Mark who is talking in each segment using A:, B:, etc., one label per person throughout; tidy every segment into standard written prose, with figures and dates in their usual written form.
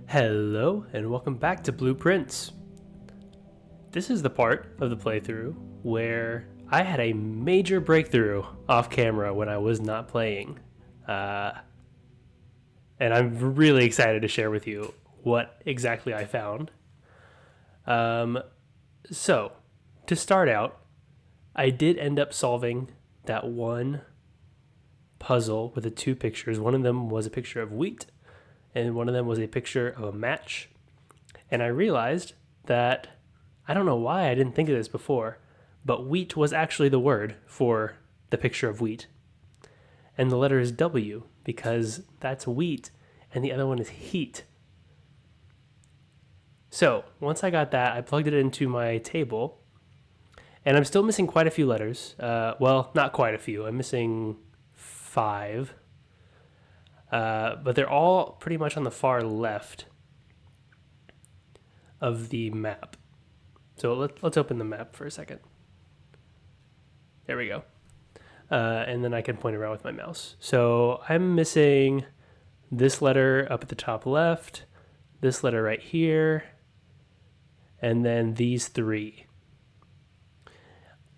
A: Hello and welcome back to Blueprints. This is the part of the playthrough where I had a major breakthrough off camera when I was not playing. And I'm really excited to share with you what exactly I found. So, to start out, I did end up solving that one puzzle with the two pictures. One of them was a picture of wheat, and one of them was a picture of a match. And I realized that I don't know why I didn't think of this before, but wheat was actually the word for the picture of wheat. And the letter is W because that's wheat and the other one is heat. So once I got that, I plugged it into my table and I'm still missing quite a few letters. Well, not quite a few. I'm missing 5. But they're all pretty much on the far left of the map. So let's open the map for a second. There we go. And then I can point around with my mouse. So I'm missing this letter up at the top left, this letter right here, and then these 3.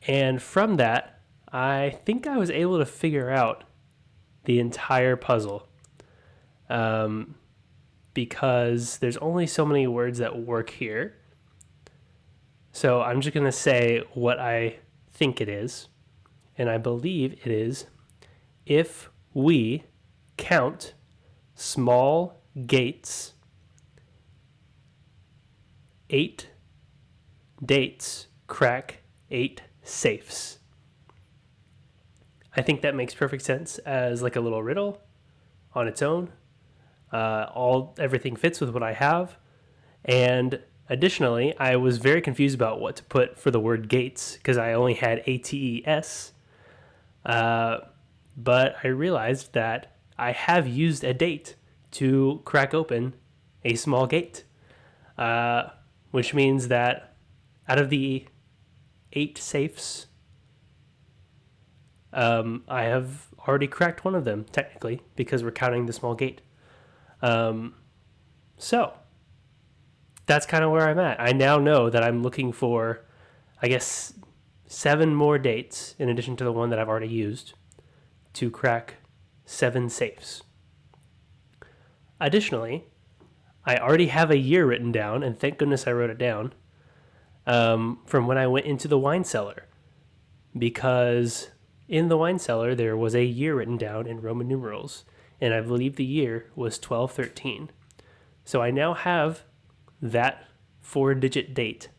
A: And from that, I think I was able to figure out the entire puzzle. Because there's only so many words that work here. So I'm just going to say what I think it is. And I believe it is if we count small gates, 8 dates crack 8 safes. I think that makes perfect sense as like a little riddle on its own. Everything fits with what I have. And additionally, I was very confused about what to put for the word gates because I only had ATES. But I realized that I have used a date to crack open a small gate, which means that out of the 8 safes, I have already cracked one of them, technically, because we're counting the small gate. So that's kind of where I'm at. I now know that I'm looking for, I guess, 7 more dates in addition to the one that I've already used to crack 7 safes. Additionally, I already have a year written down, and thank goodness I wrote it down, from when I went into the wine cellar, because in the wine cellar there was a year written down in Roman numerals, and I believe the year was 1213. So I now have that 4-digit date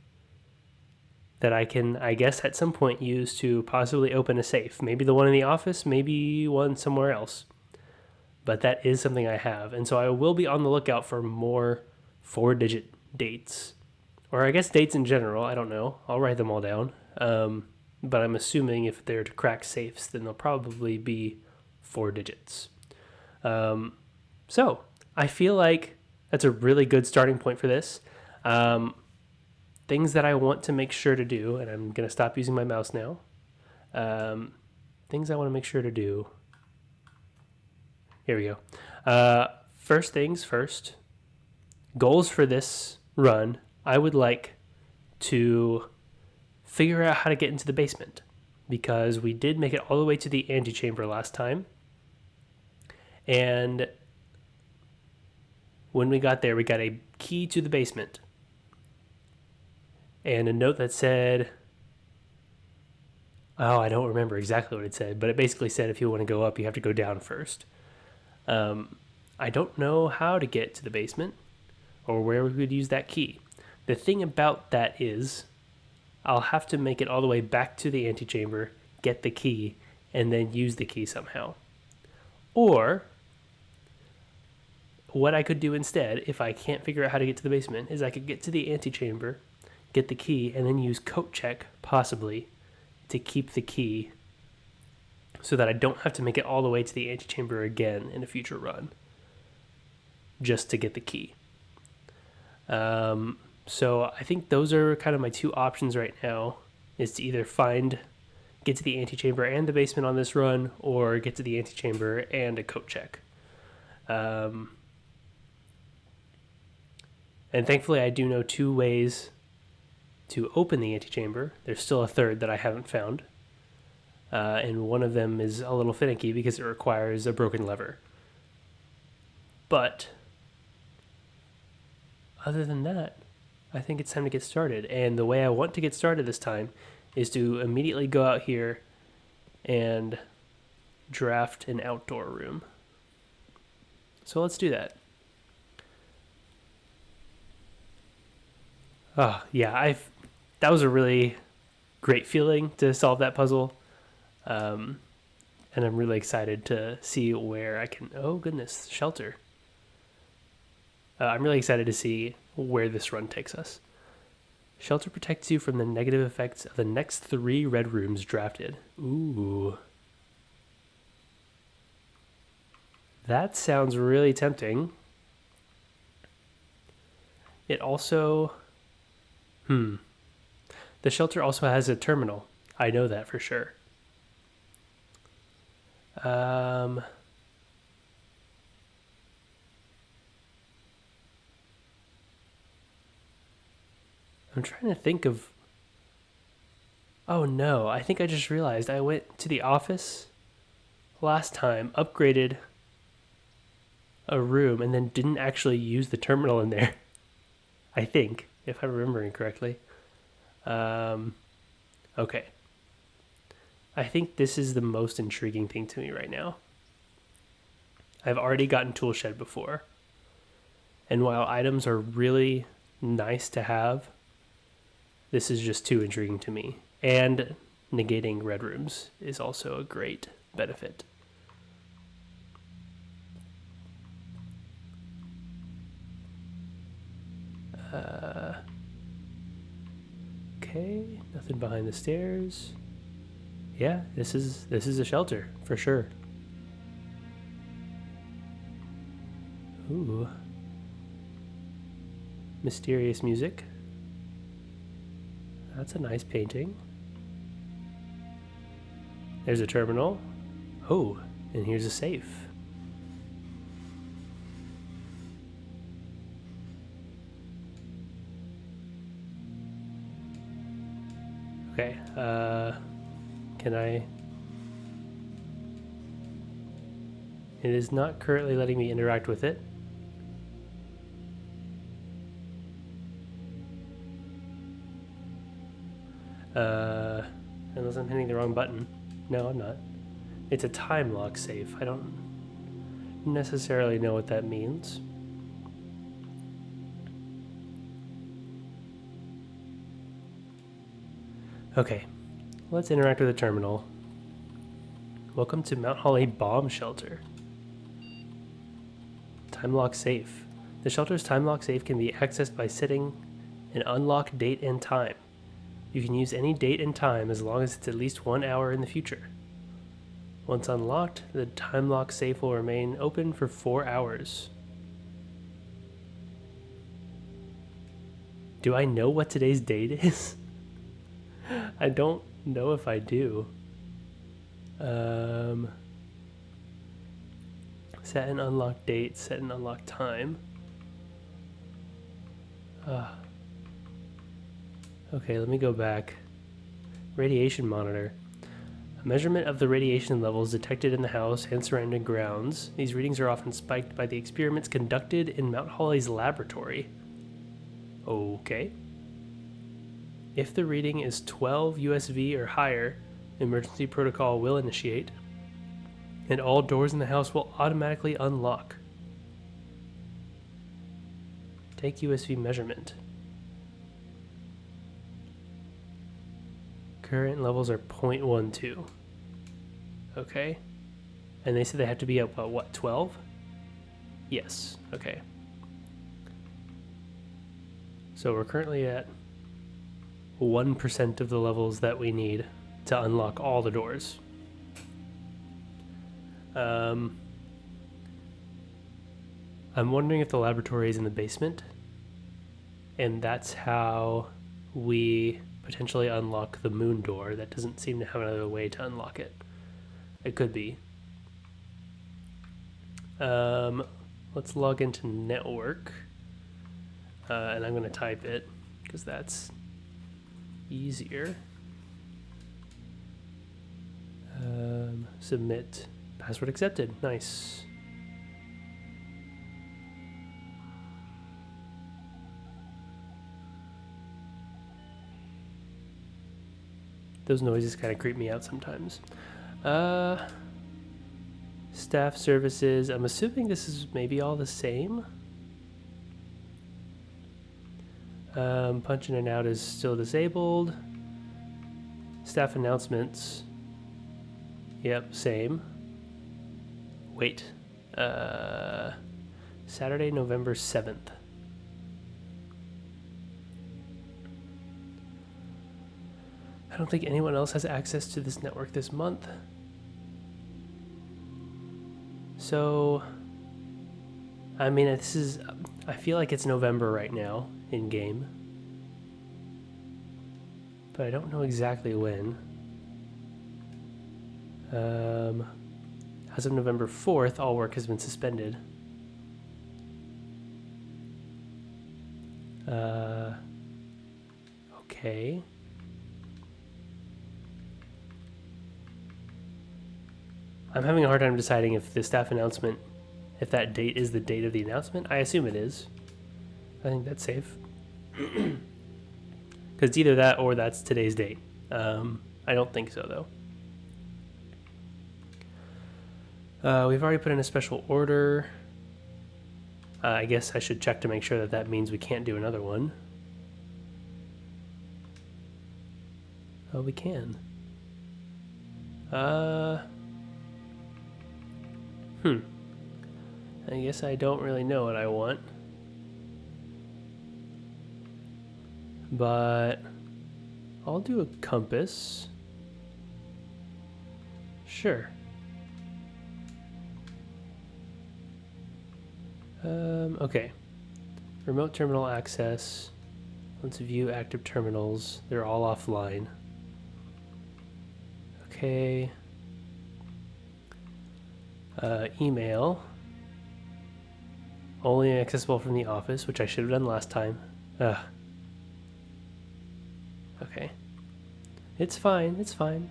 A: that I can, I guess, at some point use to possibly open a safe. Maybe the one in the office, maybe one somewhere else. But that is something I have. And so I will be on the lookout for more 4-digit dates. Or I guess dates in general, I don't know. I'll write them all down. But I'm assuming if they're to crack safes, then they'll probably be 4 digits. So I feel like that's a really good starting point for this. Things that I want to make sure to do, and I'm going to stop using my mouse now. Things I want to make sure to do. Here we go. First things first. Goals for this run. I would like to figure out how to get into the basement, because we did make it all the way to the antechamber last time. And when we got there, we got a key to the basement and a note that said, I don't remember exactly what it said, but it basically said if you want to go up, you have to go down first. I don't know how to get to the basement or where we would use that key. The thing about that is I'll have to make it all the way back to the antechamber, get the key, and then use the key somehow. Or what I could do instead, if I can't figure out how to get to the basement, is I could get to the antechamber, get the key, and then use coat check, possibly, to keep the key so that I don't have to make it all the way to the antechamber again in a future run just to get the key. So I think those are kind of my 2 options right now, is to either get to the antechamber and the basement on this run, or get to the antechamber and a coat check. And thankfully, I do know 2 ways to open the antechamber. There's still a third that I haven't found. And one of them is a little finicky because it requires a broken lever. But other than that, I think it's time to get started. And the way I want to get started this time is to immediately go out here and draft an outdoor room. So let's do that. Oh, yeah, that was a really great feeling to solve that puzzle. And I'm really excited to see where I can... Oh, goodness, shelter. I'm really excited to see where this run takes us. Shelter protects you from the negative effects of the next 3 red rooms drafted. Ooh. That sounds really tempting. It also... The shelter also has a terminal. I know that for sure. I'm trying to think of... Oh no, I think I just realized I went to the office last time, upgraded a room, and then didn't actually use the terminal in there. I think, if I'm remembering correctly. Okay. I think this is the most intriguing thing to me right now. I've already gotten Toolshed before. And while items are really nice to have, this is just too intriguing to me. And negating red rooms is also a great benefit. Okay, nothing behind the stairs. Yeah, this is a shelter for sure. Ooh. Mysterious music. That's a nice painting. There's a terminal. Oh, and here's a safe. Okay, can I... It is not currently letting me interact with it. Unless I'm hitting the wrong button. No, I'm not. It's a time lock safe. I don't necessarily know what that means. Okay, let's interact with the terminal. Welcome to Mount Holly Bomb Shelter. Time lock safe. The shelter's time lock safe can be accessed by setting an unlock date and time. You can use any date and time as long as it's at least 1 hour in the future. Once unlocked, the time lock safe will remain open for 4 hours. Do I know what today's date is? I don't know if I do. Set an unlock date, set an unlock time. Okay, let me go back. Radiation monitor. A measurement of the radiation levels detected in the house and surrounding grounds. These readings are often spiked by the experiments conducted in Mount Holly's laboratory. Okay. If the reading is 12 USV or higher, emergency protocol will initiate, and all doors in the house will automatically unlock. Take USV measurement. Current levels are 0.12. Okay. And they said they have to be at what, 12? Yes, okay. So we're currently at 1% of the levels that we need to unlock all the doors. I'm wondering if the laboratory is in the basement, and that's how we potentially unlock the moon door. That doesn't seem to have another way to unlock it. It could be. Let's log into network. and I'm going to type it because that's easier. Submit. Password accepted. Nice. Those noises kind of creep me out sometimes. Staff services. I'm assuming this is maybe all the same. Punch in and out is still disabled. Staff announcements. Yep, same. Wait. Saturday, November 7th. I don't think anyone else has access to this network this month. So, I mean, I feel like it's November right now in game. But I don't know exactly when. As of November 4th, all work has been suspended. Okay. I'm having a hard time deciding if the staff announcement, if that date is the date of the announcement. I assume it is. I think that's safe. Because it's either that or that's today's date. I don't think so, though. We've already put in a special order. I guess I should check to make sure that that means we can't do another one. Oh, we can. I guess I don't really know what I want. But I'll do a compass. Sure. Okay. Remote terminal access. Let's view active terminals. They're all offline. Okay. Email. Only accessible from the office, which I should have done last time. Okay. It's fine, it's fine.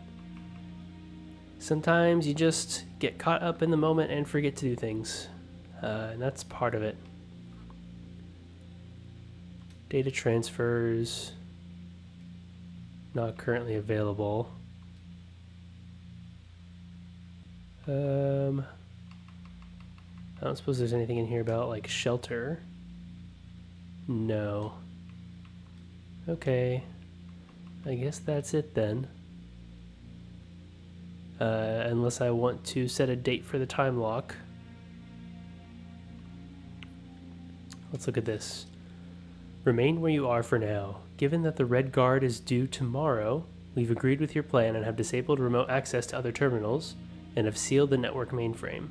A: Sometimes you just get caught up in the moment and forget to do things. And that's part of it. Data transfers. Not currently available. I don't suppose there's anything in here about, like, shelter. No. Okay. I guess that's it then. Unless I want to set a date for the time lock. Let's look at this. Remain where you are for now. Given that the Red Guard is due tomorrow, we've agreed with your plan and have disabled remote access to other terminals and have sealed the network mainframe.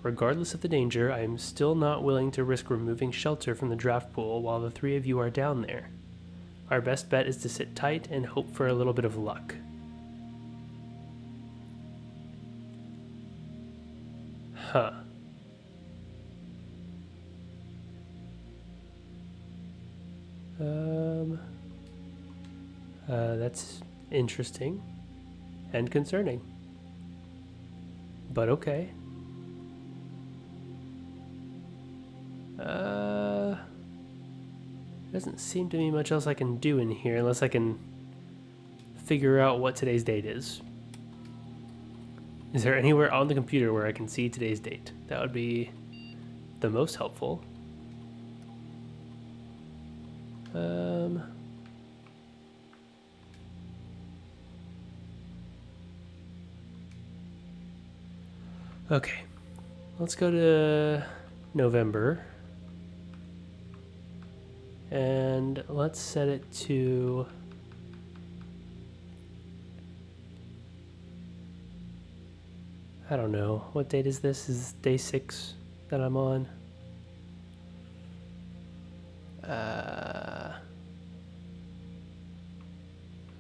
A: Regardless of the danger, I am still not willing to risk removing shelter from the draft pool while the three of you are down there. Our best bet is to sit tight and hope for a little bit of luck. Huh. That's interesting and concerning. But okay. Doesn't seem to be much else I can do in here unless I can figure out what today's date is. Is there anywhere on the computer where I can see today's date? That would be the most helpful. Okay, let's go to November. And let's set it to I don't know. What date is this? Is day 6 that I'm on?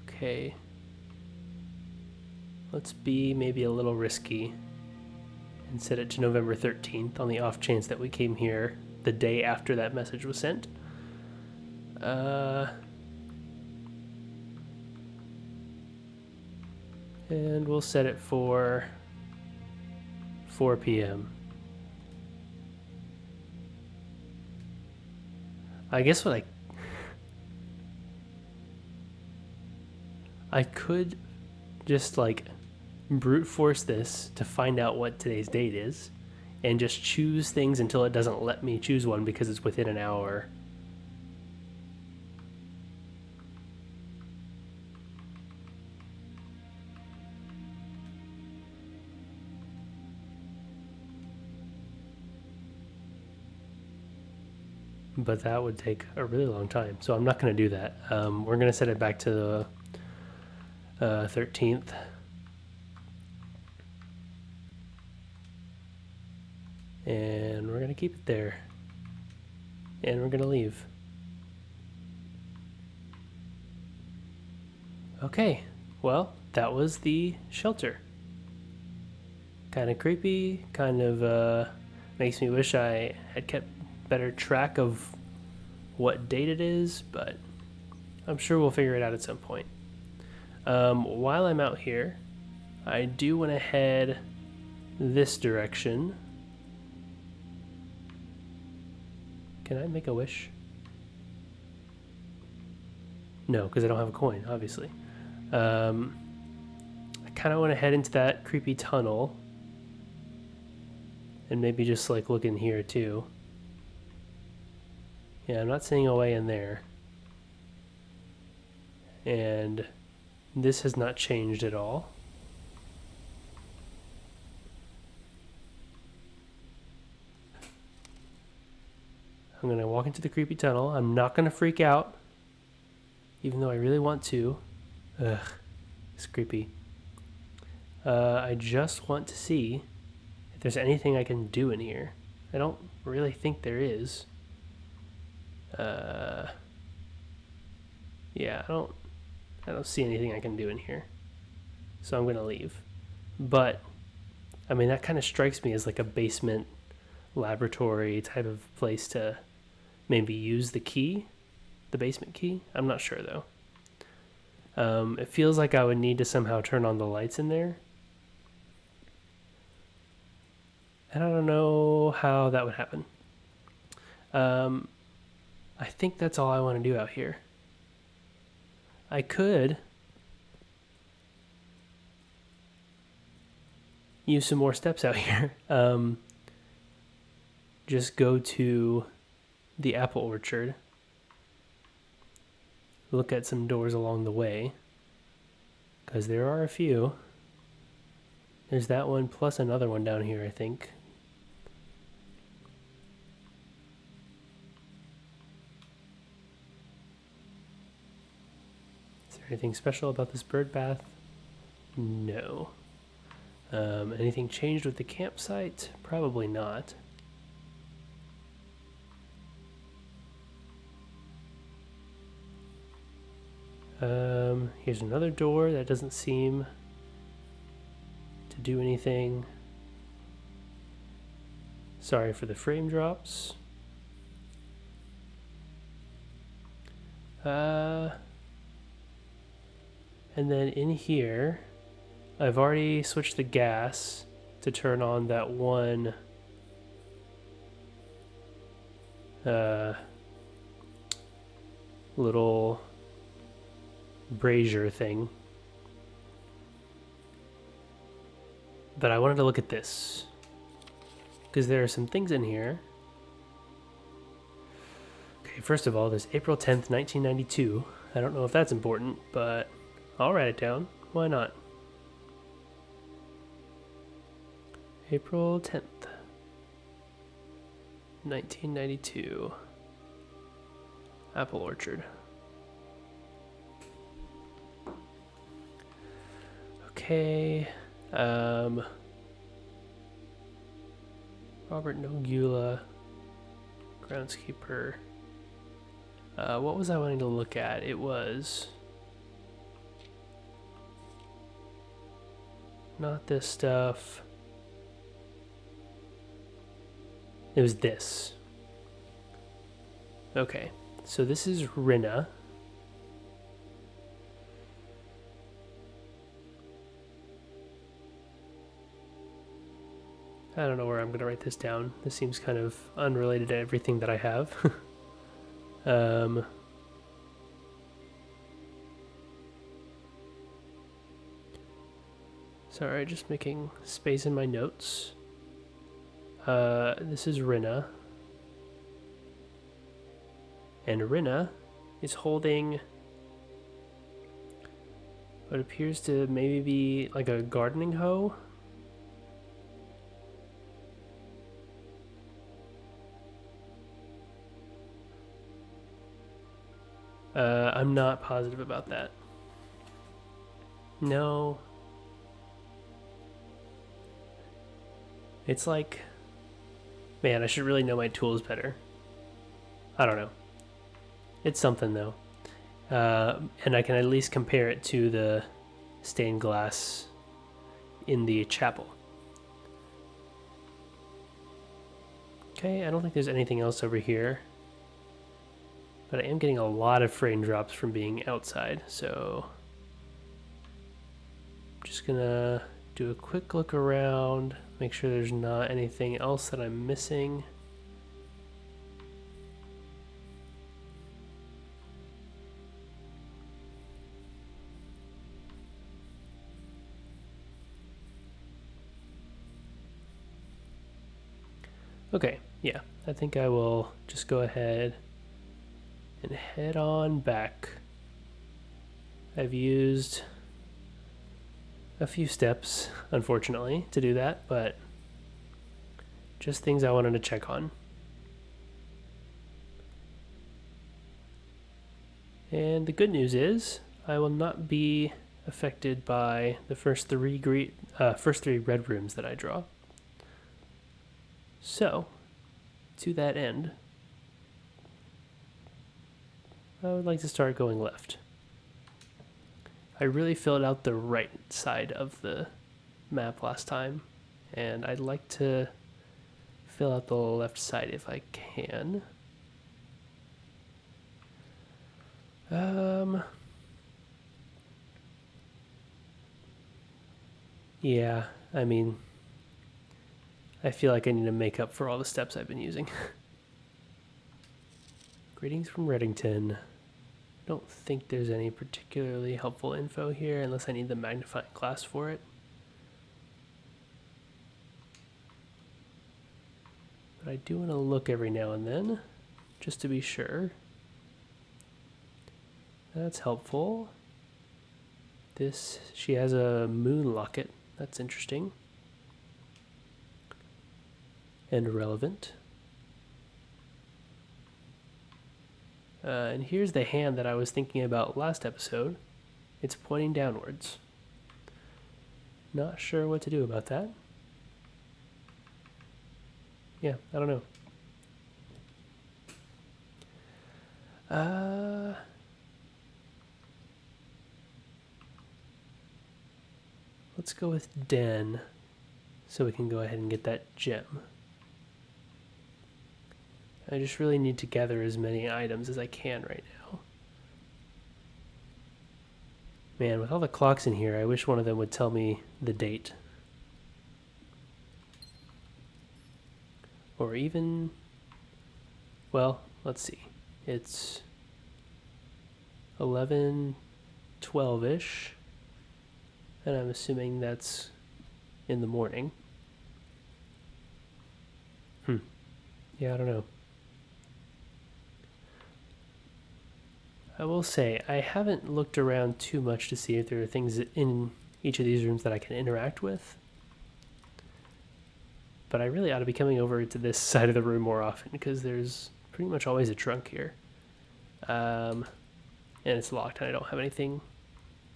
A: Okay. Let's be maybe a little risky and set it to November 13th on the off chance that we came here the day after that message was sent. And we'll set it for 4 p.m. I guess what I could just like brute force this to find out what today's date is and just choose things until it doesn't let me choose one because it's within an hour. But that would take a really long time, so I'm not going to do that. We're going to set it back to the 13th. And we're going to keep it there. And we're going to leave. Okay, well, that was the shelter. Kind of creepy, kind of makes me wish I had kept better track of what date it is, but I'm sure we'll figure it out at some point. While I'm out here, I do want to head this direction. Can I make a wish? No, because I don't have a coin, obviously. I kind of want to head into that creepy tunnel and maybe just like look in here too. Yeah, I'm not seeing a way in there. And this has not changed at all. I'm going to walk into the creepy tunnel. I'm not going to freak out, even though I really want to. Ugh, it's creepy. I just want to see if there's anything I can do in here. I don't really think there is. Yeah, I don't see anything I can do in here. So I'm gonna leave. But I mean, that kind of strikes me as like a basement laboratory type of place to maybe use the key, the basement key. I'm not sure though. It feels like I would need to somehow turn on the lights in there. And I don't know how that would happen. I think that's all I want to do out here. I could use some more steps out here. Just go to the apple orchard. Look at some doors along the way. Because there are a few. There's that one plus another one down here, I think. Anything special about this bird bath? No. Anything changed with the campsite? Probably not. Here's another door that doesn't seem to do anything. Sorry for the frame drops. And then in here, I've already switched the gas to turn on that one little brazier thing. But I wanted to look at this because there are some things in here. Okay, first of all, there's April 10th, 1992. I don't know if that's important, but I'll write it down. Why not? April 10th, 1992. Apple orchard. Okay. Robert Nogula, groundskeeper. What was I wanting to look at? It was not this stuff. It was this. Okay. So this is Rinna. I don't know where I'm going to write this down. This seems kind of unrelated to everything that I have. Sorry, just making space in my notes. This is Rinna. And Rinna is holding what appears to maybe be like a gardening hoe. I'm not positive about that. No. It's like, man, I should really know my tools better. I don't know. It's something though. And I can at least compare it to the stained glass in the chapel. Okay, I don't think there's anything else over here. But I am getting a lot of frame drops from being outside, so I'm just gonna do a quick look around, make sure there's not anything else that I'm missing. Okay, yeah, I think I will just go ahead and head on back. I've used a few steps, unfortunately, to do that, but just things I wanted to check on. And the good news is I will not be affected by the first three red rooms that I draw. So, to that end, I would like to start going left. I really filled out the right side of the map last time, and I'd like to fill out the left side if I can. Yeah, I mean, I feel like I need to make up for all the steps I've been using. Greetings from Reddington. Don't think there's any particularly helpful info here unless I need the magnifying glass for it. But I do want to look every now and then, just to be sure. That's helpful. She has a moon locket. That's interesting. And relevant. And here's the hand that I was thinking about last episode. It's pointing downwards. Not sure what to do about that. Yeah, I don't know. Let's go with Den, so we can go ahead and get that gem. I just really need to gather as many items as I can right now. Man, with all the clocks in here, I wish one of them would tell me the date. Or even, well, let's see. It's 11:12-ish, and I'm assuming that's in the morning. Yeah, I don't know. I will say, I haven't looked around too much to see if there are things in each of these rooms that I can interact with. But I really ought to be coming over to this side of the room more often, because there's pretty much always a trunk here. And it's locked, and I don't have anything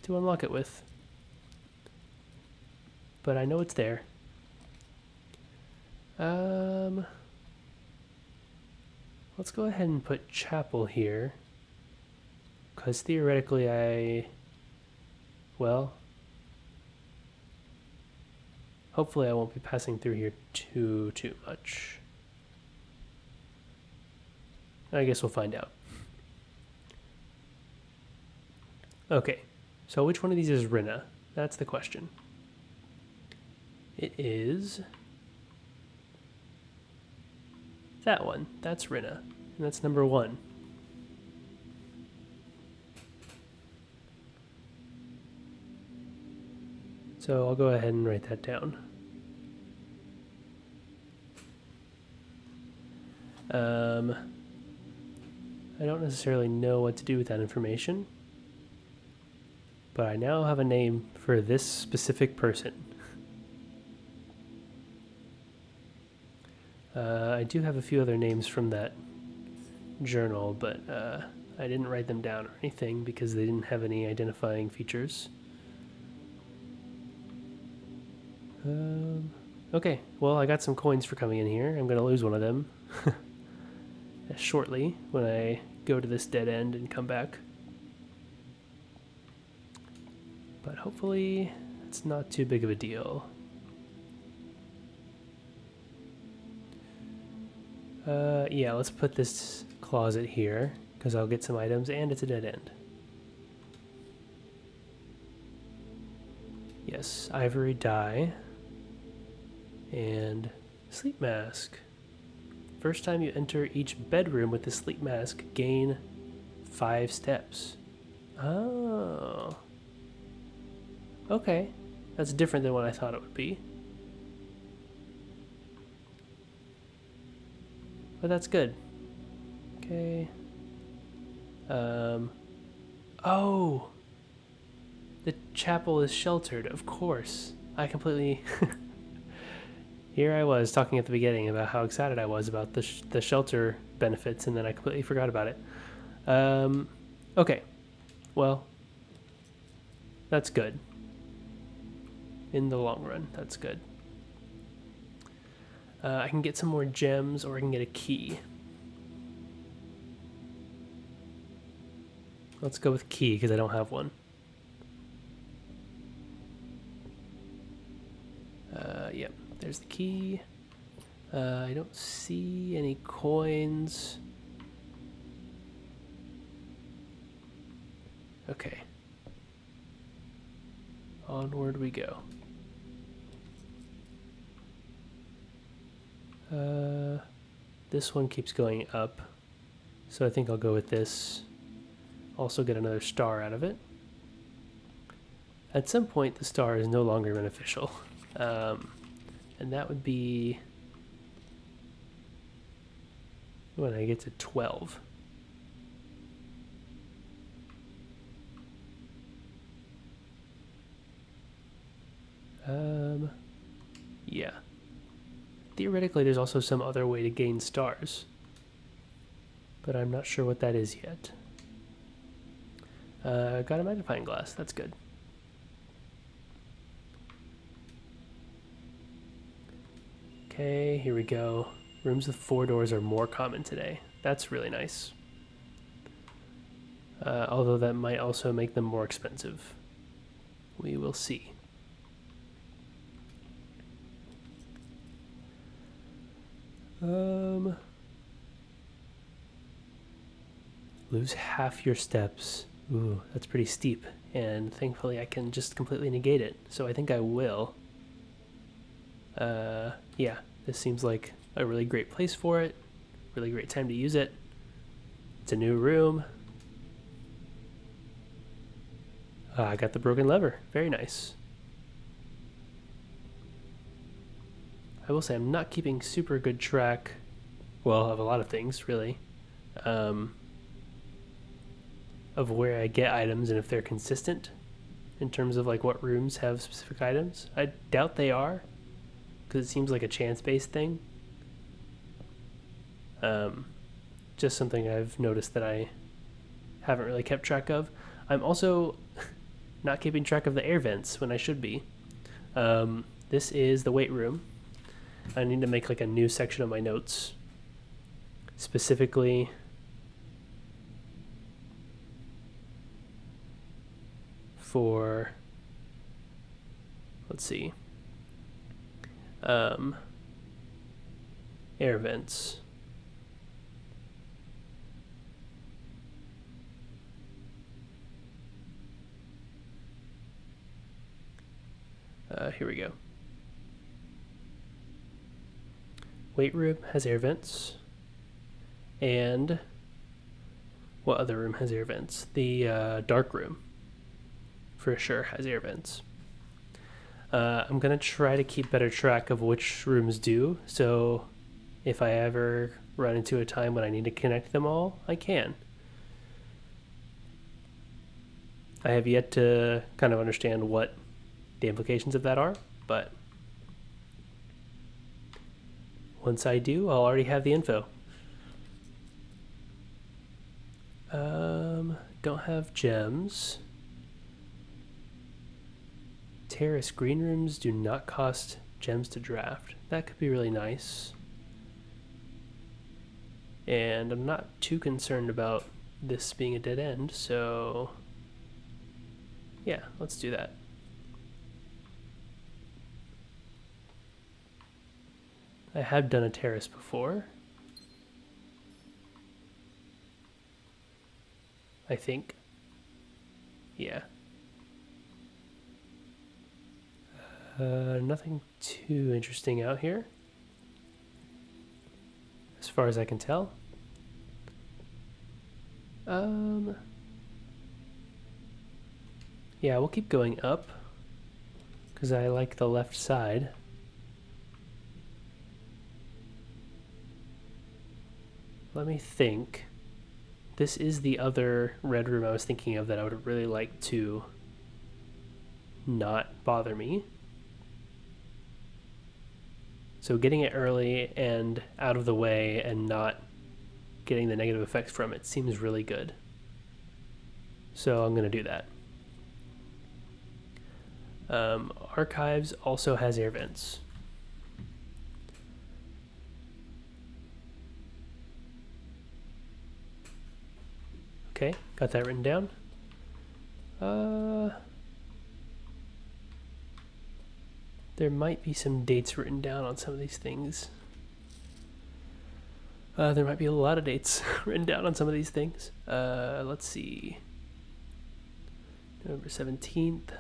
A: to unlock it with. But I know it's there. Let's go ahead and put chapel here. Because theoretically hopefully I won't be passing through here too much. I guess we'll find out. Okay, so which one of these is Rinna? That's the question. It is that one. That's Rinna, and that's number 1. So I'll go ahead and write that down. I don't necessarily know what to do with that information, but I now have a name for this specific person. I do have a few other names from that journal, but I didn't write them down or anything because they didn't have any identifying features. Okay, well, I got some coins for coming in here. I'm going to lose one of them shortly when I go to this dead end and come back. But hopefully it's not too big of a deal. Yeah, let's put this closet here because I'll get some items and it's a dead end. Yes, ivory dye and sleep mask. First time you enter each bedroom with the sleep mask, gain 5 steps. Oh. Okay, that's different than what I thought it would be. But that's good. Okay. Oh! The chapel is sheltered, of course. I completely... Here I was talking at the beginning about how excited I was about the shelter benefits, and then I completely forgot about it. Okay. Well, that's good. In the long run, that's good. I can get some more gems, or I can get a key. Let's go with key, because I don't have one. Yep, there's the key. I don't see any coins. Okay. Onward we go. This one keeps going up, so I think I'll go with this. Also get another star out of it. At some point, the star is no longer beneficial, and that would be when I get to 12. Yeah. Theoretically, there's also some other way to gain stars, but I'm not sure what that is yet. Got a magnifying glass, that's good. Okay, here we go. Rooms with 4 doors are more common today. That's really nice. Although that might also make them more expensive. We will see. Lose half your steps. Ooh, that's pretty steep. And thankfully I can just completely negate it. So I think I will. Yeah, this seems like a really great place for it. Really great time to use it. It's a new room. I got the broken lever. Very nice. I will say I'm not keeping super good track, well, of a lot of things, really, of where I get items and if they're consistent in terms of like what rooms have specific items. I doubt they are, because it seems like a chance-based thing. Just something I've noticed that I haven't really kept track of. I'm also not keeping track of the air vents when I should be. This is the weight room. I need to make like a new section of my notes specifically for, let's see, air vents. Here we go. Weight room has air vents. And what other room has air vents? The dark room for sure has air vents. I'm going to try to keep better track of which rooms do, so if I ever run into a time when I need to connect them all, I can. I have yet to kind of understand what the implications of that are, but once I do, I'll already have the info. Don't have gems. Terrace green rooms do not cost gems to draft. That could be really nice. And I'm not too concerned about this being a dead end, so yeah, let's do that. I have done a terrace before, I think. Yeah. Nothing too interesting out here, as far as I can tell. Yeah, we'll keep going up, because I like the left side. Let me think. This is the other red room I was thinking of that I would really like to not bother me. So getting it early and out of the way and not getting the negative effects from it seems really good. So I'm going to do that. Archives also has air vents. Okay, got that written down. There might be some dates written down on some of these things. There might be a lot of dates written down on some of these things. Let's see. November 17th.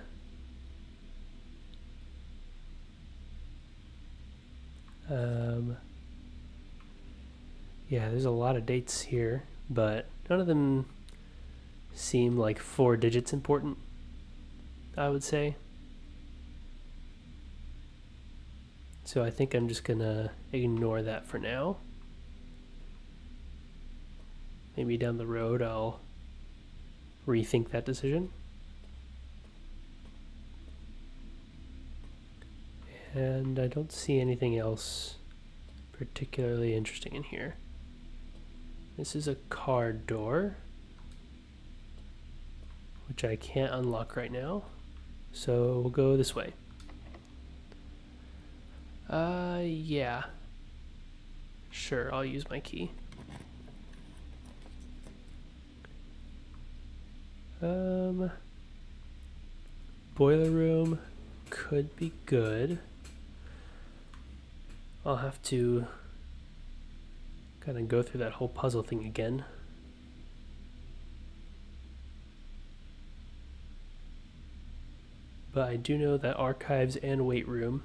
A: Yeah, there's a lot of dates here, but none of them seem like 4 digits important, I would say. So I think I'm just gonna ignore that for now. Maybe down the road I'll rethink that decision. And I don't see anything else particularly interesting in here. This is a car door, which I can't unlock right now. So we'll go this way. Yeah. Sure, I'll use my key. Boiler room could be good. I'll have to kind of go through that whole puzzle thing again. But I do know that archives and weight room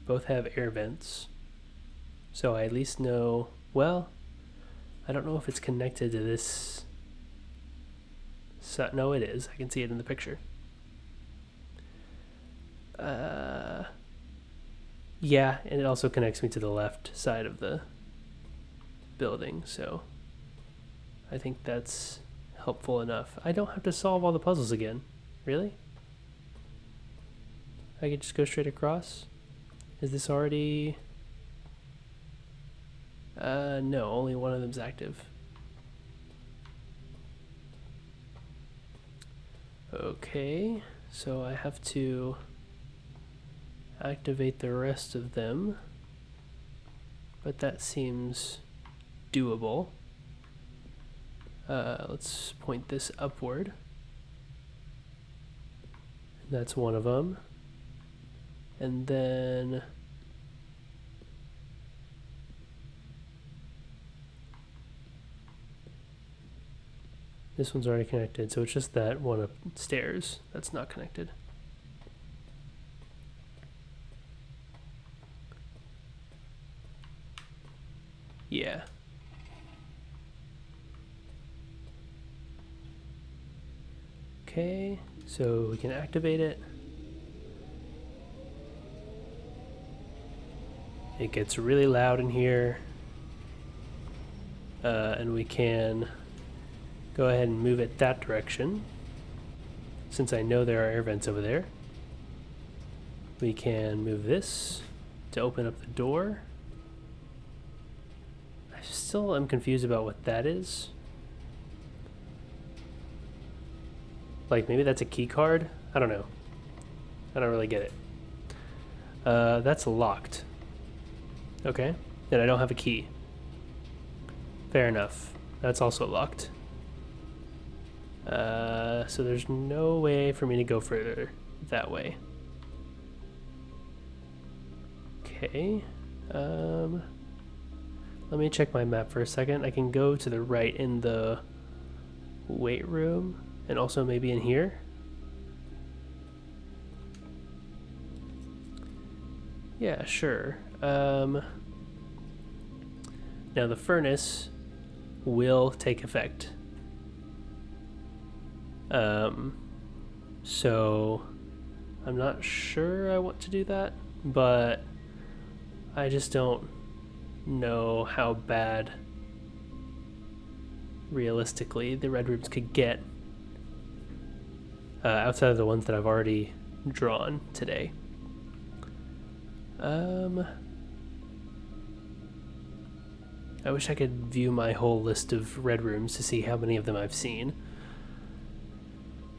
A: both have air vents. So I at least know, well, I don't know if it's connected to this. So, no, it is. I can see it in the picture. Yeah, and it also connects me to the left side of the building, so I think that's helpful enough. I don't have to solve all the puzzles again. Really? I could just go straight across? Is this already... no, only one of them's active. Okay, so I have to activate the rest of them, but that seems doable. Let's point this upward. That's one of them. And then this one's already connected, so it's just that one upstairs that's not connected. Yeah. Okay, so we can activate it. It gets really loud in here. And we can go ahead and move it that direction. Since I know there are air vents over there. We can move this to open up the door. I still am confused about what that is. Like, maybe that's a key card? I don't know. I don't really get it. That's locked. Okay. Then I don't have a key. Fair enough. That's also locked. So there's no way for me to go further that way. Okay. Let me check my map for a second. I can go to the right in the weight room and also maybe in here. Yeah, sure. Now the furnace will take effect. So I'm not sure I want to do that, but I just don't know how bad realistically the red rooms could get outside of the ones that I've already drawn today. I wish I could view my whole list of red rooms to see how many of them I've seen,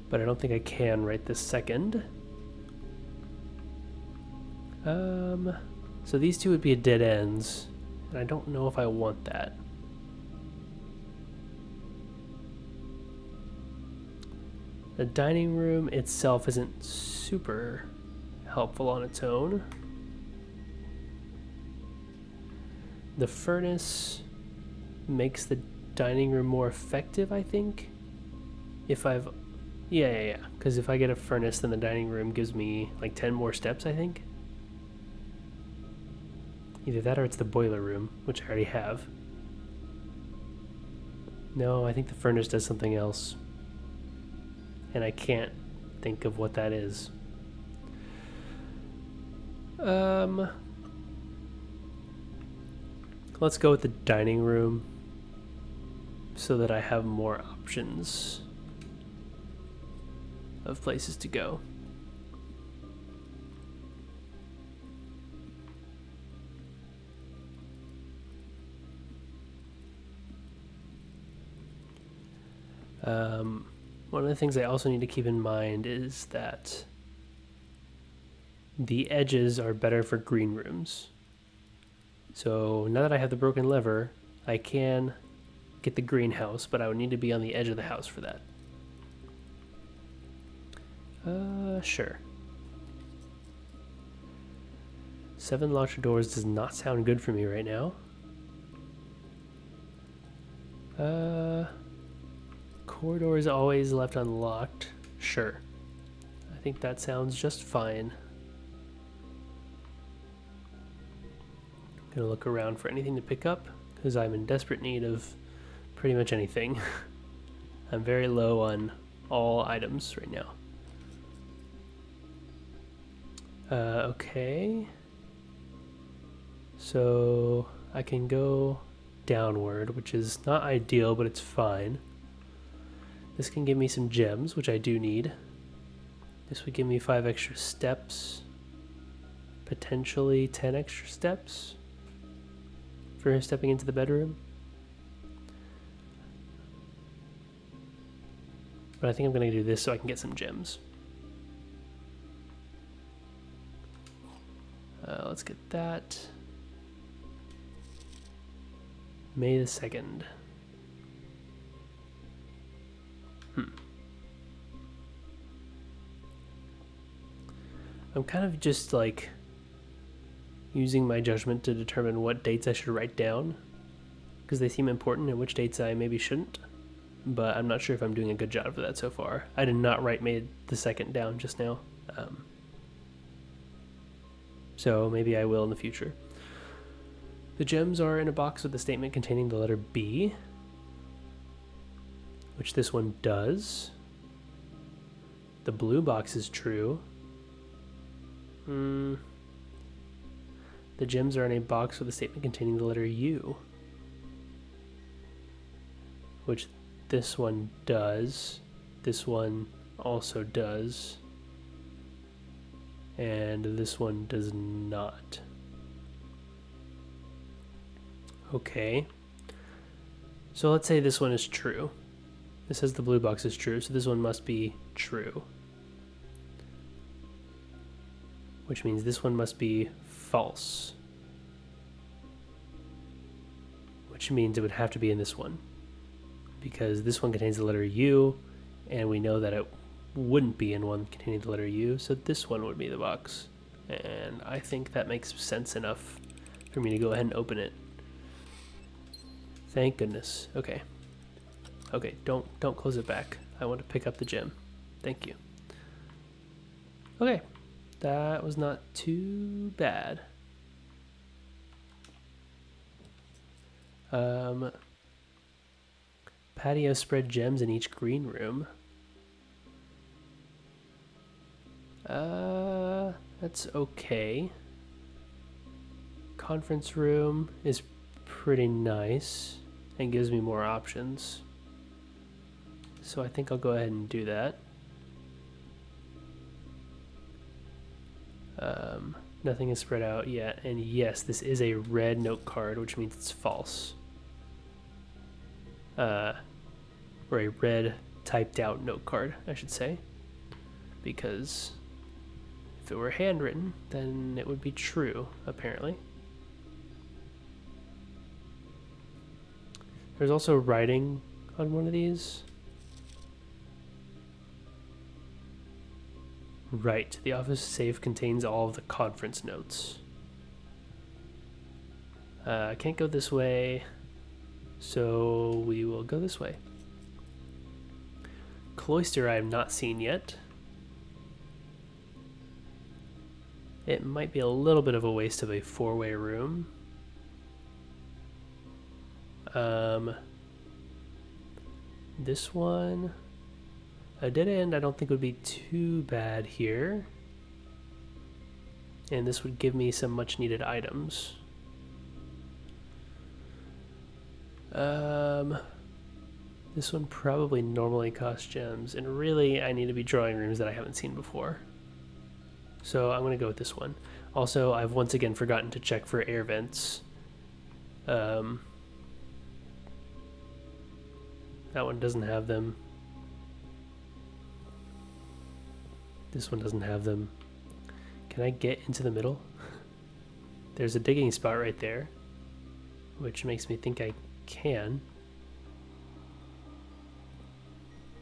A: but I don't think I can right this second. So these two would be dead ends, and I don't know if I want that. The dining room itself isn't super helpful on its own. The furnace makes the dining room more effective, I think. If I've... Yeah. Because if I get a furnace, then the dining room gives me like 10 more steps, I think. Either that or it's the boiler room, which I already have. No, I think the furnace does something else. And I can't think of what that is. Let's go with the dining room so that I have more options of places to go. One of the things I also need to keep in mind is that the edges are better for green rooms. So now that I have the broken lever, I can get the greenhouse, but I would need to be on the edge of the house for that. Sure. 7 locked doors does not sound good for me right now. Corridor is always left unlocked. Sure. I think that sounds just fine. Gonna look around for anything to pick up because I'm in desperate need of pretty much anything. I'm very low on all items right now. Okay. So I can go downward, which is not ideal, but it's fine. This can give me some gems, which I do need. This would give me 5 extra steps. Potentially 10 extra steps for stepping into the bedroom. But I think I'm going to do this so I can get some gems. Let's get that. May the 2nd. I'm kind of just like using my judgment to determine what dates I should write down because they seem important and which dates I maybe shouldn't, but I'm not sure if I'm doing a good job of that so far. I did not write May the 2nd down just now, so maybe I will in the future. The gems are in a box with a statement containing the letter B, which this one does. The blue box is true. The gems are in a box with a statement containing the letter U, which this one does. This one also does. And this one does not. Okay. So let's say this one is true. It says the blue box is true, so this one must be true. Which means this one must be false. Which means it would have to be in this one. Because this one contains the letter U, and we know that it wouldn't be in one containing the letter U, so this one would be the box. And I think that makes sense enough for me to go ahead and open it. Thank goodness. Okay. Okay, don't close it back. I want to pick up the gem. Thank you. Okay. That was not too bad. Patio spread gems in each green room. That's okay. Conference room is pretty nice and gives me more options. So I think I'll go ahead and do that. Nothing is spread out yet, and yes, this is a red note card, which means it's false. Or a red typed out note card, I should say. Because if it were handwritten, then it would be true, apparently. There's also writing on one of these. Right, the office safe contains all of the conference notes. I can't go this way, so we will go this way. Cloister I have not seen yet. It might be a little bit of a waste of a four-way room. This one, a dead end I don't think would be too bad here. And this would give me some much needed items. This one probably normally costs gems, and really I need to be drawing rooms that I haven't seen before. So I'm going to go with this one. Also, I've once again forgotten to check for air vents. That one doesn't have them. This one doesn't have them. Can I get into the middle? There's a digging spot right there, which makes me think I can.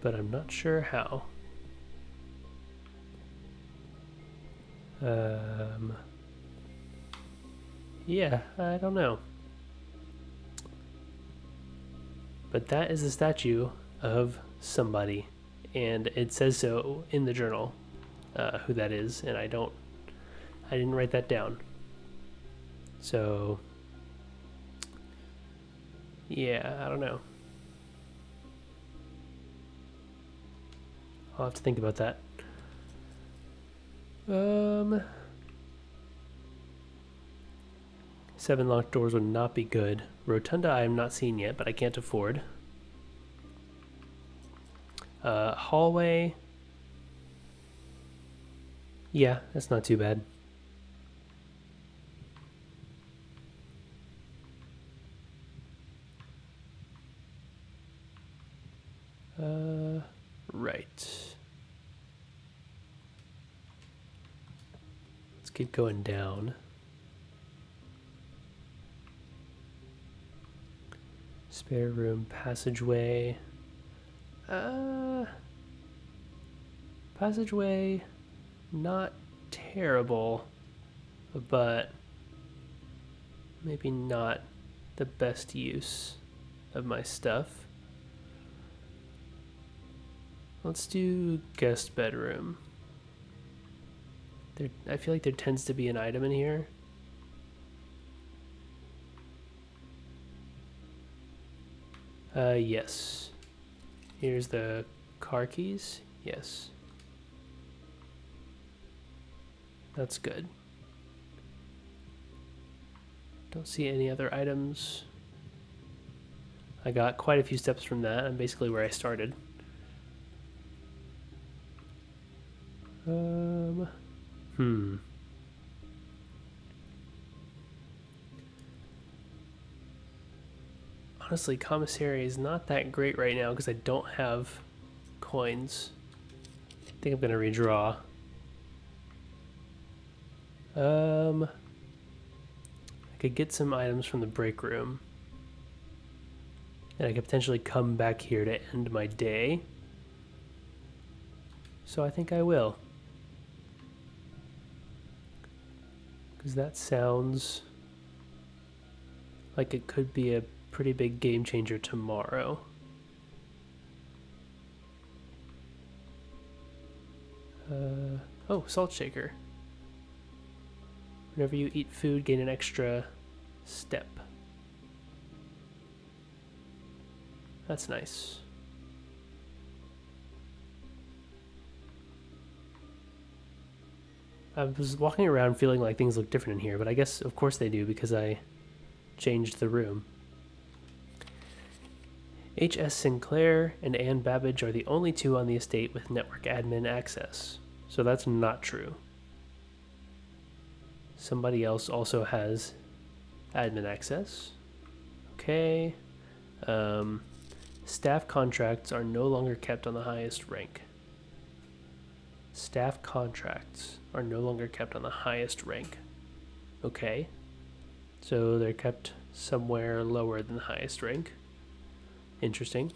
A: But I'm not sure how. Yeah, I don't know. But that is a statue of somebody, and it says so in the journal who that is, and I didn't write that down. So yeah, I don't know. I'll have to think about that. 7 locked doors would not be good. Rotunda I am not seeing yet, but I can't afford. Hallway. Yeah, that's not too bad. Right. Let's keep going down. Spare room, passageway. Passageway, not terrible, but maybe not the best use of my stuff. Let's do guest bedroom. I feel like there tends to be an item in here. Yes. Here's the car keys. Yes. That's good. Don't see any other items. I got quite a few steps from that. I'm basically where I started. Honestly, commissary is not that great right now because I don't have coins. I think I'm gonna redraw. I could get some items from the break room. And I could potentially come back here to end my day. So I think I will. Because that sounds like it could be a pretty big game changer tomorrow. Oh, salt shaker. Whenever you eat food, gain an extra step. That's nice. I was walking around feeling like things look different in here, but I guess of course they do because I changed the room. H.S. Sinclair and Ann Babbage are the only two on the estate with network admin access. So that's not true. Somebody else also has admin access. Okay. Staff contracts are no longer kept on the highest rank. Staff contracts are no longer kept on the highest rank. Okay. So they're kept somewhere lower than the highest rank. Interesting.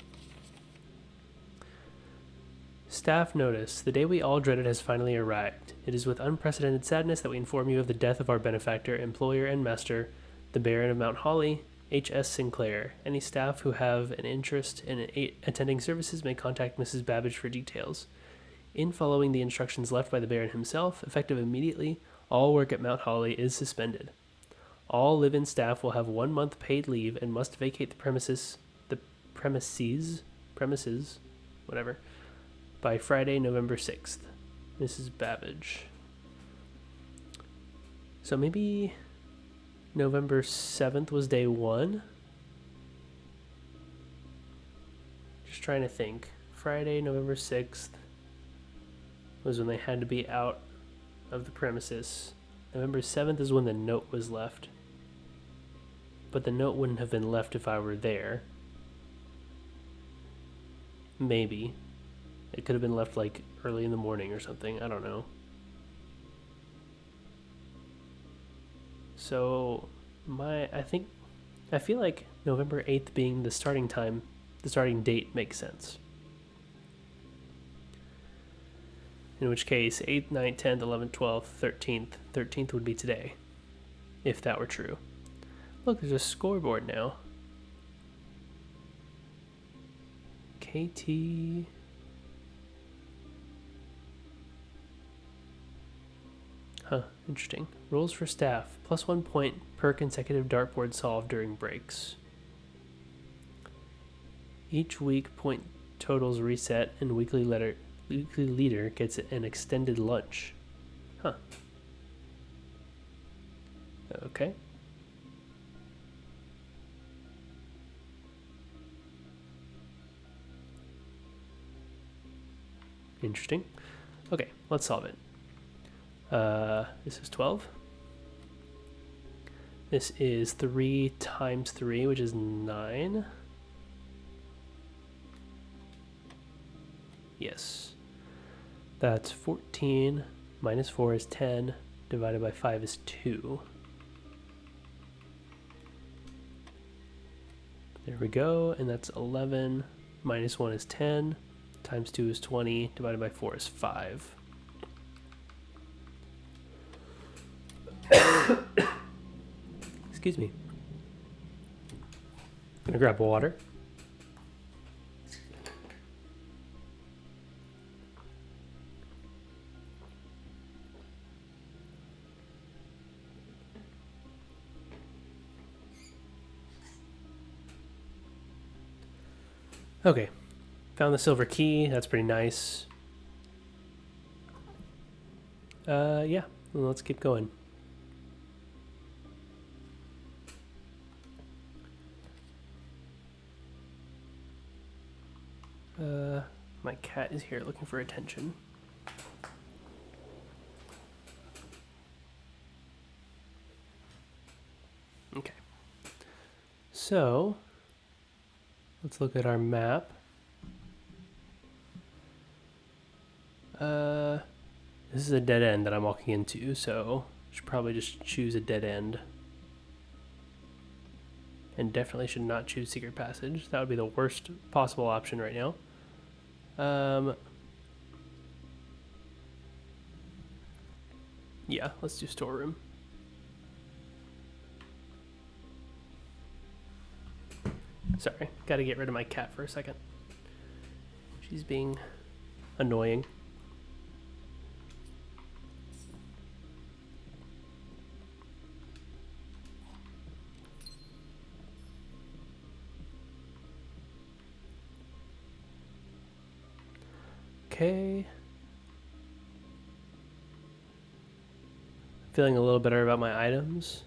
A: Staff notice. The day we all dreaded has finally arrived. It is with unprecedented sadness that we inform you of the death of our benefactor, employer, and master, the Baron of Mount Holly, H.S. Sinclair. Any staff who have an interest in attending services may contact Mrs. Babbage for details. In following the instructions left by the Baron himself, effective immediately, all work at Mount Holly is suspended. All live-in staff will have 1 month paid leave and must vacate the premises, whatever, by Friday, November 6th. Mrs. Babbage. So maybe November 7th was day 1? Just trying to think. Friday, November 6th was when they had to be out of the premises. November 7th is when the note was left. But the note wouldn't have been left if I were there. Maybe. It could have been left like early in the morning or something. I don't know. So I feel like November 8th being the starting time, the starting date makes sense. In which case, 8th, 9th, 10th, 11th, 12th, 13th. 13th would be today, if that were true. Look, there's a scoreboard now. KT. Huh, interesting. Rules for staff. +1 point per consecutive dartboard solved during breaks. Each week, point totals reset, and weekly leader gets an extended lunch. Huh. Okay. Interesting. Okay, let's solve it. This is 12. This is 3 times 3, which is 9. Yes. That's 14 minus 4 is 10, divided by 5 is 2. There we go, and that's 11 minus 1 is 10, times 2 is 20, divided by 4 is 5. Excuse me. I'm gonna grab water. Okay, found the silver key. That's pretty nice. Yeah, well, let's keep going. My cat is here looking for attention. Okay. So, let's look at our map. This is a dead end that I'm walking into, so I should probably just choose a dead end. And definitely should not choose secret passage. That would be the worst possible option right now. Yeah, let's do storeroom. Sorry, gotta get rid of my cat for a second. She's being annoying. Okay. Feeling a little better about my items.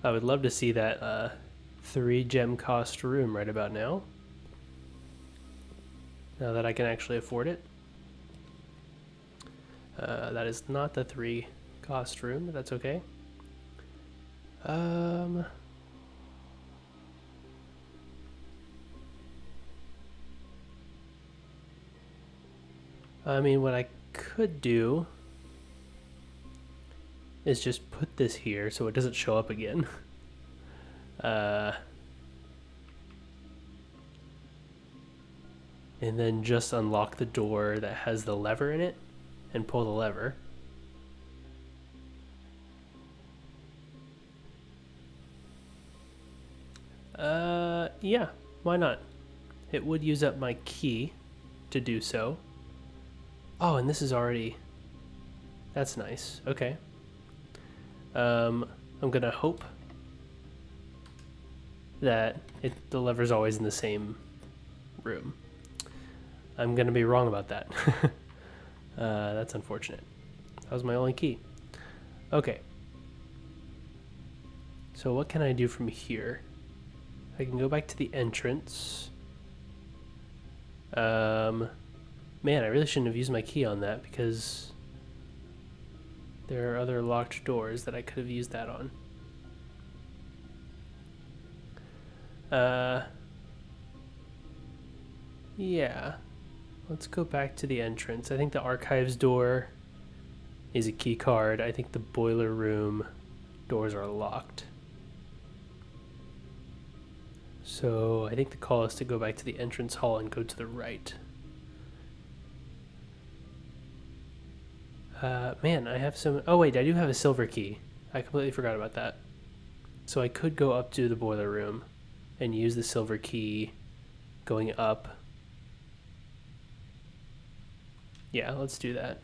A: I would love to see that 3 gem cost room right about now. Now that I can actually afford it. That is not the 3 cost room, but that's okay. I mean, what I could do is just put this here so it doesn't show up again. And then just unlock the door that has the lever in it and pull the lever. Yeah, why not? It would use up my key to do so. Oh, and this is already... That's nice. Okay. I'm gonna hope that the lever's always in the same room. I'm gonna be wrong about that. That's unfortunate. That was my only key. Okay. So what can I do from here? I can go back to the entrance. Man, I really shouldn't have used my key on that because there are other locked doors that I could have used that on. Yeah. Let's go back to the entrance. I think the archives door is a key card. I think the boiler room doors are locked. So I think the call is to go back to the entrance hall and go to the right. Man, I have some... Oh wait, I do have a silver key. I completely forgot about that. So I could go up to the boiler room and use the silver key going up. Yeah, let's do that.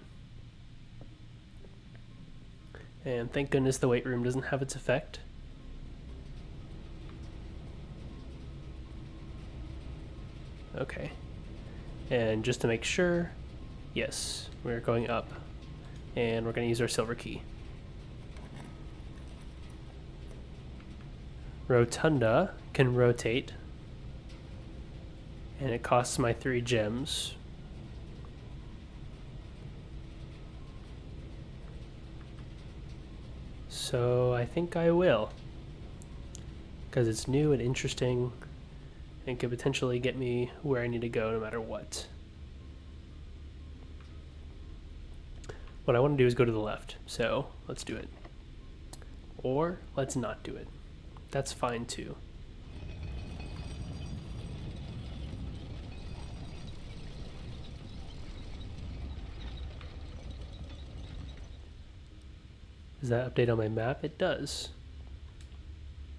A: And thank goodness the weight room doesn't have its effect. Okay. And just to make sure, yes, we're going up. And we're going to use our silver key. Rotunda can rotate. And it costs my 3 gems. So I think I will. Because it's new and interesting and could potentially get me where I need to go no matter what. What I want to do is go to the left, so let's do it. Or let's not do it. That's fine too. Does that update on my map? It does.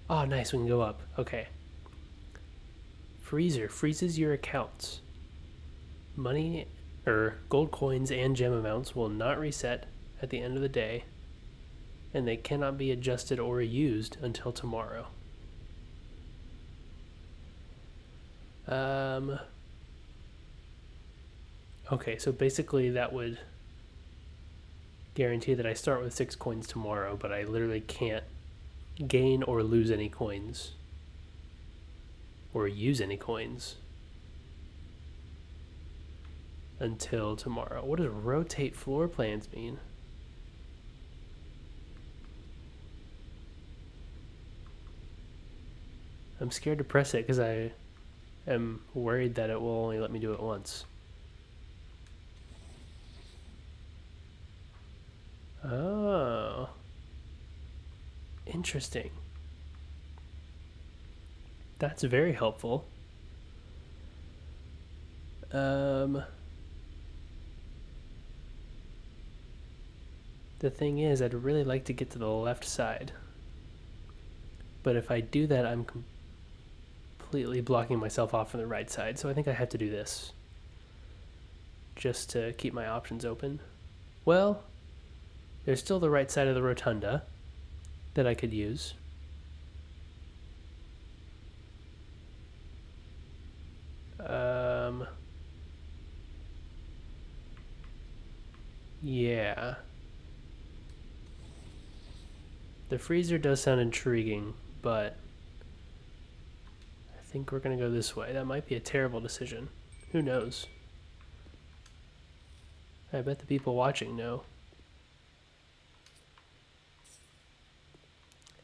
A: Oh, nice, we can go up. Okay. Freezer freezes your accounts. Money, gold coins and gem amounts will not reset at the end of the day, and they cannot be adjusted or used until tomorrow. Okay, so basically that would guarantee that I start with 6 coins tomorrow, but I literally can't gain or lose any coins. Or use any coins. Until tomorrow. What does rotate floor plans mean? I'm scared to press it because I am worried that it will only let me do it once. Oh. Interesting. That's very helpful. The thing is, I'd really like to get to the left side. But if I do that, I'm completely blocking myself off from the right side. So I think I have to do this. Just to keep my options open. Well, there's still the right side of the rotunda that I could use. Yeah. The freezer does sound intriguing, but I think we're going to go this way. That might be a terrible decision. Who knows? I bet the people watching know.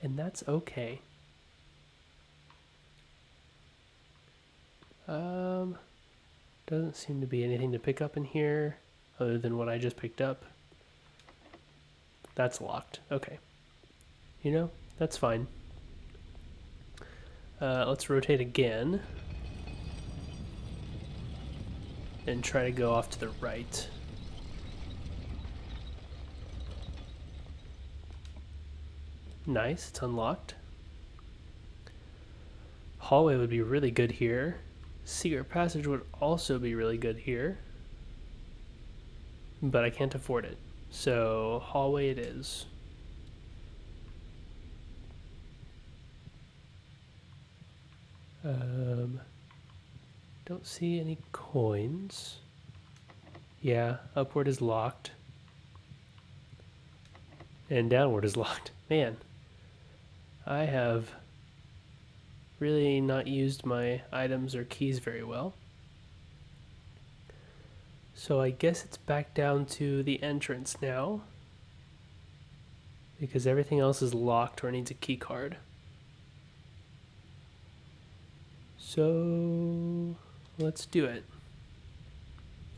A: And that's okay. Doesn't seem to be anything to pick up in here other than what I just picked up. That's locked. Okay. You know, that's fine. Let's rotate again. And try to go off to the right. Nice, it's unlocked. Hallway would be really good here. Secret passage would also be really good here. But I can't afford it. So, hallway it is. Don't see any coins. Yeah, upward is locked. And downward is locked. Man, I have really not used my items or keys very well. So I guess it's back down to the entrance now. Because everything else is locked or needs a key card. So let's do it.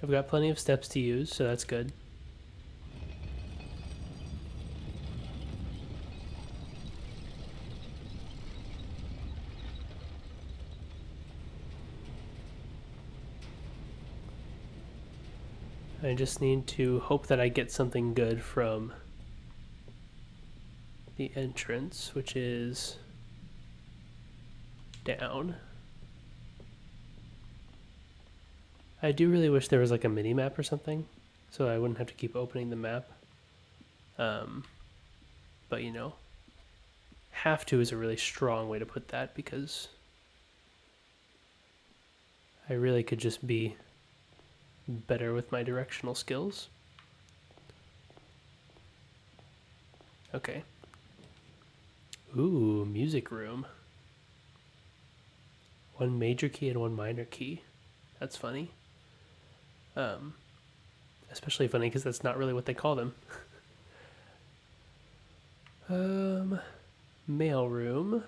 A: I've got plenty of steps to use, so that's good. I just need to hope that I get something good from the entrance, which is down. I do really wish there was like a mini map or something, so I wouldn't have to keep opening the map. But you know, have to is a really strong way to put that because I really could just be better with my directional skills. Okay. Ooh, music room. One major key and one minor key. That's funny. Especially funny because that's not really what they call them. Mail room.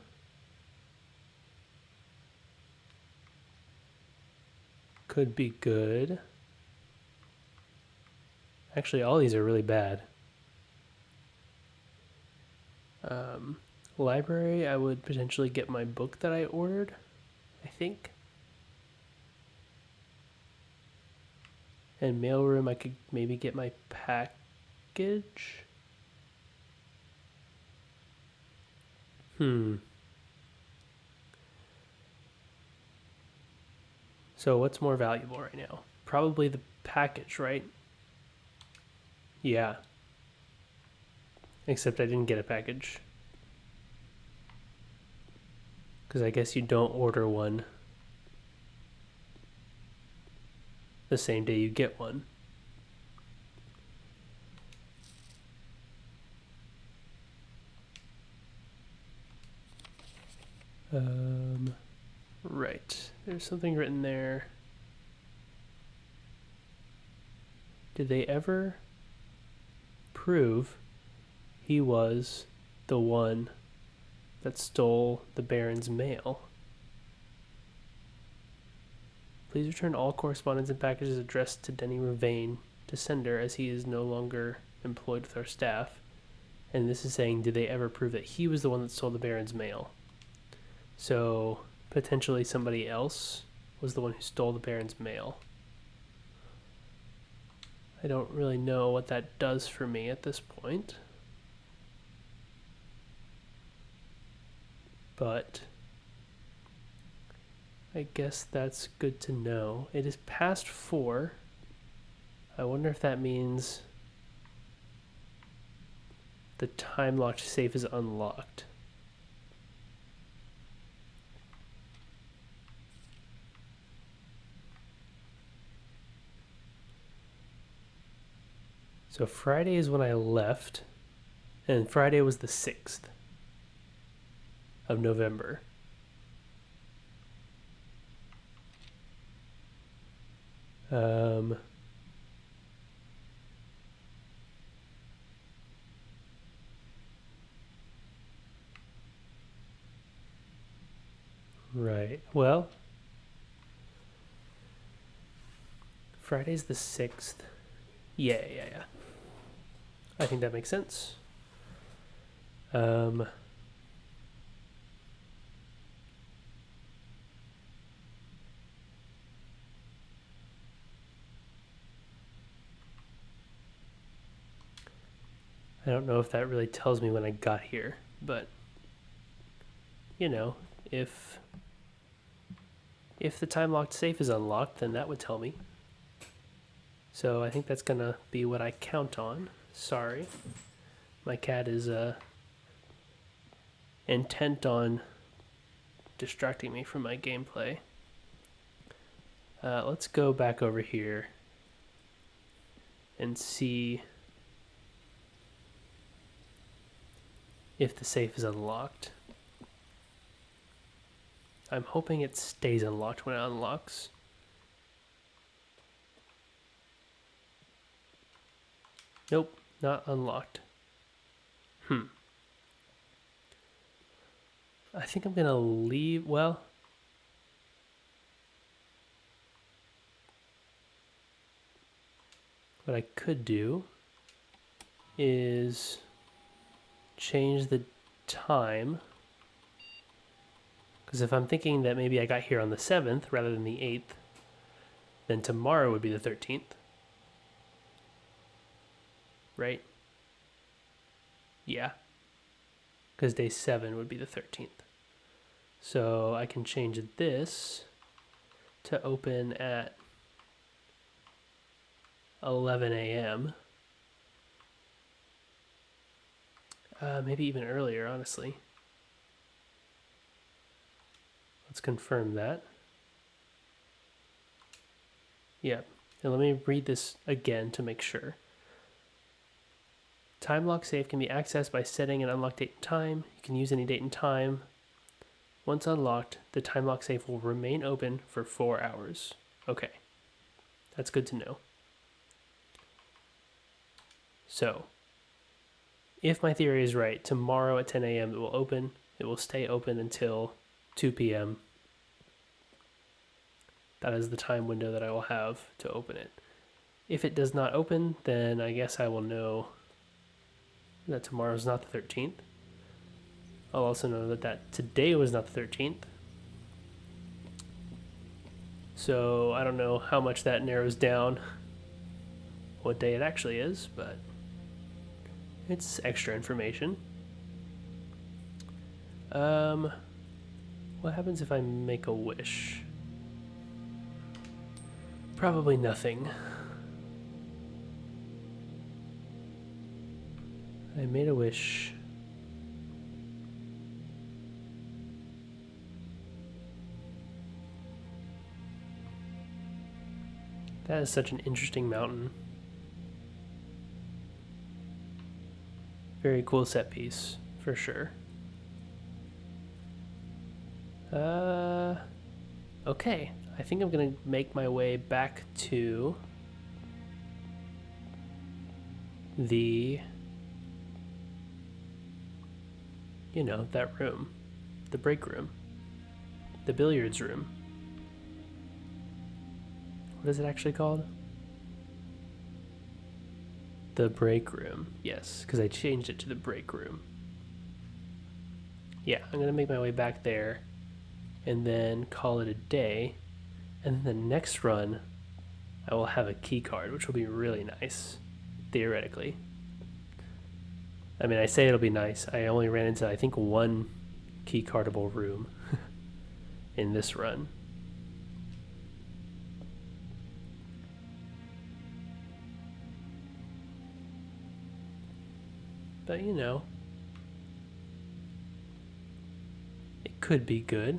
A: Could be good. Actually, all these are really bad. Library, I would potentially get my book that I ordered, I think. And mailroom, I could maybe get my package. So what's more valuable right now? Probably the package, right? Yeah. Except I didn't get a package. Because I guess you don't order one the same day you get one. Right. There's something written there. Did they ever prove he was the one that stole the Baron's mail? Please return all correspondence and packages addressed to Denny Ravane to sender, as he is no longer employed with our staff. And this is saying, did they ever prove that he was the one that stole the Baron's mail? So potentially somebody else was the one who stole the Baron's mail. I don't really know what that does for me at this point. But I guess that's good to know. It is past 4. I wonder if that means the time-locked safe is unlocked. So Friday is when I left, and Friday was the 6th of November. Right. Well, Friday's the 6th. Yeah. I think that makes sense. I don't know if that really tells me when I got here, but you know, if the time locked safe is unlocked, then that would tell me. So I think that's gonna be what I count on. Sorry, my cat is intent on distracting me from my gameplay. Let's go back over here and see if the safe is unlocked. I'm hoping it stays unlocked when it unlocks. Nope, not unlocked. I think I'm gonna leave. Well, what I could do is change the time, because if I'm thinking that maybe I got here on the 7th rather than the 8th, then tomorrow would be the 13th, right? Yeah, because day 7 would be the 13th. So I can change this to open at 11 a.m. Maybe even earlier, honestly. Let's confirm that. Yeah, and let me read this again to make sure. Time lock safe can be accessed by setting an unlocked date and time. You can use any date and time. Once unlocked, the time lock safe will remain open for 4 hours. Okay, that's good to know. So, if my theory is right, tomorrow at 10 a.m. it will open. It will stay open until 2 p.m. That is the time window that I will have to open it. If it does not open, then I guess I will know that tomorrow is not the 13th. I'll also know that today was not the 13th. So I don't know how much that narrows down what day it actually is, but it's extra information. What happens if I make a wish? Probably nothing. I made a wish. That is such an interesting mountain. Very cool set piece, for sure. Okay. I think I'm gonna make my way back to the, you know, that room. The break room. The billiards room. What is it actually called? The break room. Yes, because I changed it to the break room. Yeah, I'm gonna make my way back there and then call it a day. And then the next run, I will have a key card, which will be really nice, theoretically. I mean, I say it'll be nice. I only ran into, I think, one key cardable room in this run. But, you know, it could be good.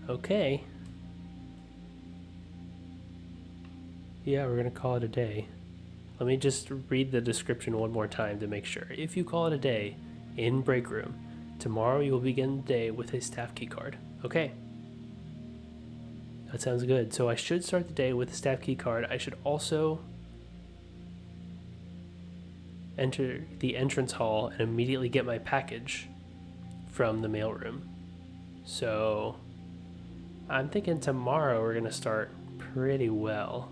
A: Okay. Yeah, we're gonna call it a day. Let me just read the description one more time to make sure. If you call it a day in break room, tomorrow you will begin the day with a staff key card. Okay. That sounds good. So I should start the day with a staff key card. I should also enter the entrance hall and immediately get my package from the mailroom. So I'm thinking tomorrow we're gonna start pretty well.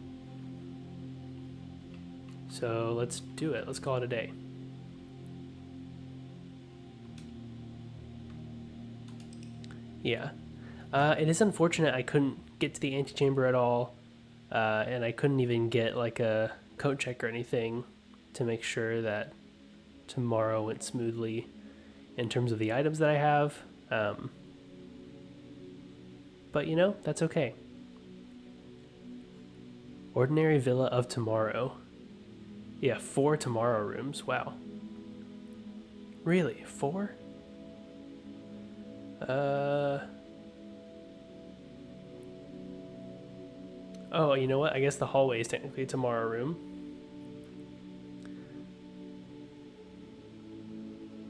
A: So let's do it. Let's call it a day. Yeah. It is unfortunate I couldn't get to the antechamber at all, and I couldn't even get like a coat check or anything to make sure that tomorrow went smoothly in terms of the items that I have. But you know, that's okay. Ordinary Villa of Tomorrow. Yeah, 4 tomorrow rooms. Wow. Really? 4? Oh, you know what? I guess the hallway is technically a tomorrow room.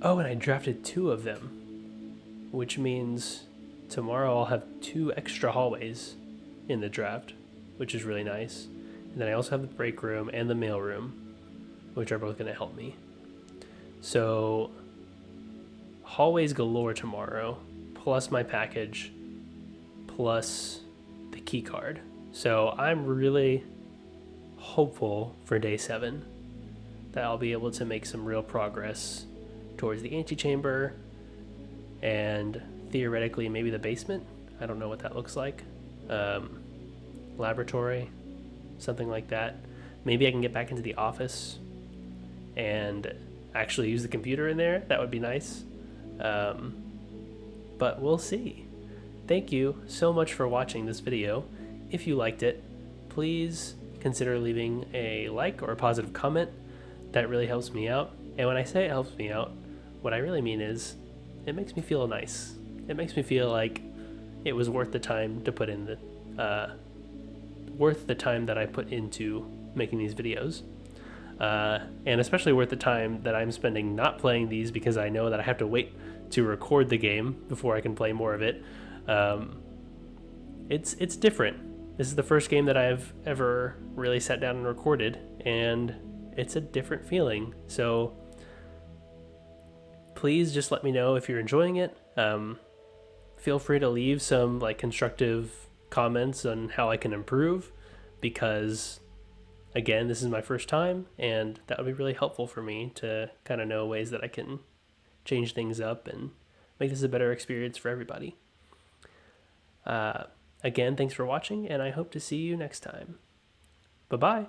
A: Oh, and I drafted 2 of them, which means tomorrow I'll have 2 extra hallways in the draft, which is really nice. And then I also have the break room and the mail room, which are both going to help me. So hallways galore tomorrow, plus my package, plus the key card. So I'm really hopeful for day 7 that I'll be able to make some real progress towards the antechamber and theoretically maybe the basement. I don't know what that looks like. Laboratory, something like that. Maybe I can get back into the office and actually use the computer in there. That would be nice. But we'll see. Thank you so much for watching this video. If you liked it, please consider leaving a like or a positive comment. That really helps me out. And when I say it helps me out, what I really mean is it makes me feel nice. It makes me feel like it was worth the time to put in worth the time that I put into making these videos. And especially worth the time that I'm spending not playing these because I know that I have to wait to record the game before I can play more of it. It's different. This is the first game that I've ever really sat down and recorded, and it's a different feeling. So please just let me know if you're enjoying it. Feel free to leave some like constructive comments on how I can improve, because again, this is my first time, and that would be really helpful for me to kind of know ways that I can change things up and make this a better experience for everybody. Again, thanks for watching, and I hope to see you next time. Bye-bye.